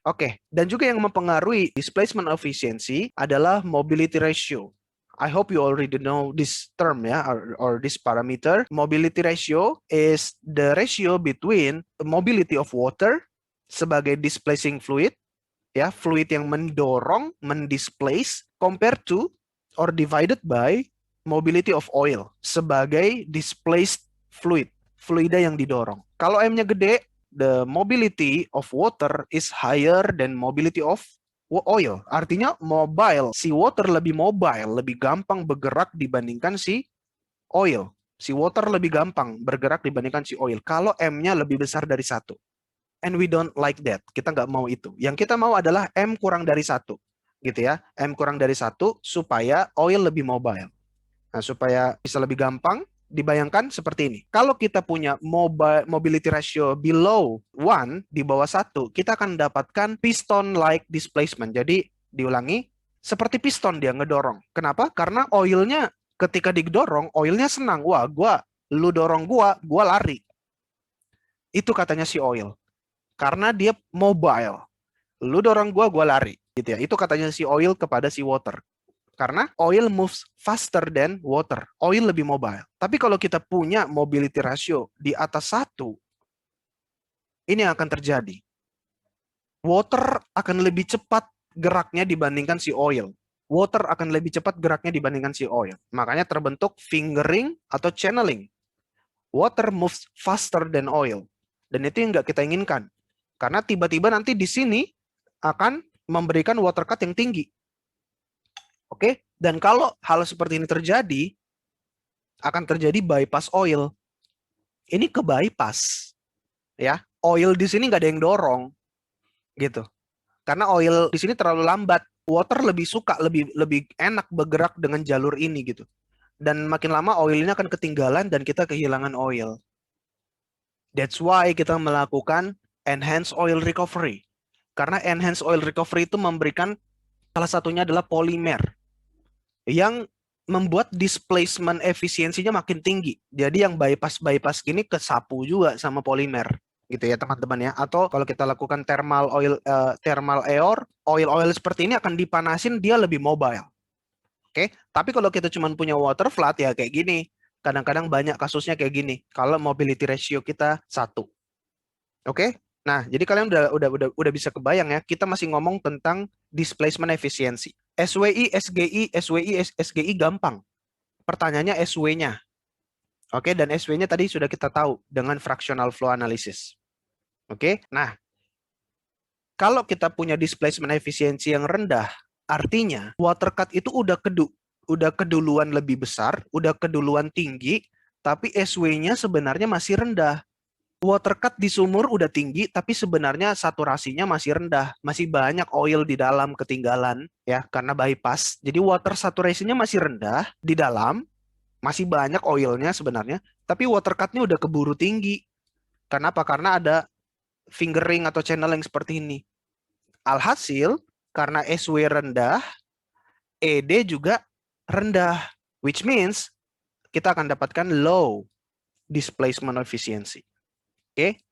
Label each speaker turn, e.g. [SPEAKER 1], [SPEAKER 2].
[SPEAKER 1] Oke, dan juga yang mempengaruhi displacement efficiency adalah mobility ratio. I hope you already know this term ya, or this parameter. Mobility ratio is the ratio between the mobility of water sebagai displacing fluid, ya, fluid yang mendorong, mendisplace, compared to or divided by mobility of oil sebagai displaced fluid, fluida yang didorong. Kalau M-nya gede, the mobility of water is higher than mobility of oil. Artinya mobile, si water lebih mobile, lebih gampang bergerak dibandingkan si oil. Si water lebih gampang bergerak dibandingkan si oil. Kalau M-nya lebih besar dari 1. And we don't like that. Kita nggak mau itu. Yang kita mau adalah M kurang dari 1. Gitu ya. M kurang dari 1 supaya oil lebih mobile. Nah, supaya bisa lebih gampang, dibayangkan seperti ini. Kalau kita punya mobility ratio below 1, di bawah 1, kita akan mendapatkan piston-like displacement. Jadi, diulangi, seperti piston dia ngedorong. Kenapa? Karena oilnya ketika didorong, oilnya senang. Wah, lu dorong gua lari. Itu katanya si oil. Karena dia mobile. Lu dorong gua lari. Gitu ya. Itu katanya si oil kepada si water. Karena oil moves faster than water. Oil lebih mobile. Tapi kalau kita punya mobility ratio di atas 1, ini yang akan terjadi. Water akan lebih cepat geraknya dibandingkan si oil. Water akan lebih cepat geraknya dibandingkan si oil. Makanya terbentuk fingering atau channeling. Water moves faster than oil. Dan itu yang nggak kita inginkan. Karena tiba-tiba nanti di sini akan memberikan water cut yang tinggi. Oke, dan kalau hal seperti ini terjadi, akan terjadi bypass oil. Ini ke bypass, ya. Oil di sini nggak ada yang dorong, gitu. Karena oil di sini terlalu lambat. Water lebih suka, lebih enak bergerak dengan jalur ini, gitu. Dan makin lama oil ini akan ketinggalan dan kita kehilangan oil. That's why kita melakukan enhanced oil recovery. Karena enhanced oil recovery itu memberikan salah satunya adalah polimer yang membuat displacement efisiensinya makin tinggi. Jadi yang bypass gini kesapu juga sama polimer, gitu ya teman-teman ya. Atau kalau kita lakukan thermal oil seperti ini akan dipanasin, dia lebih mobile. Oke, tapi kalau kita cuma punya water flood ya kayak gini. Kadang-kadang banyak kasusnya kayak gini. Kalau mobility ratio kita 1. Oke? Nah, jadi kalian udah bisa kebayang ya, kita masih ngomong tentang displacement efficiency. SWI, SGI gampang. Pertanyaannya SW-nya. Oke, dan SW-nya tadi sudah kita tahu dengan fractional flow analysis. Oke, nah, kalau kita punya displacement efficiency yang rendah, artinya water cut itu udah keduluan lebih besar, udah keduluan tinggi, tapi SW-nya sebenarnya masih rendah. Water cut di sumur udah tinggi, tapi sebenarnya saturasinya masih rendah. Masih banyak oil di dalam ketinggalan, ya, karena bypass. Jadi water saturasinya masih rendah di dalam, masih banyak oilnya sebenarnya, tapi water cut-nya udah keburu tinggi. Kenapa? Karena ada fingering atau channeling seperti ini. Alhasil, karena SW rendah, ED juga rendah, which means kita akan dapatkan low displacement efficiency. Oke,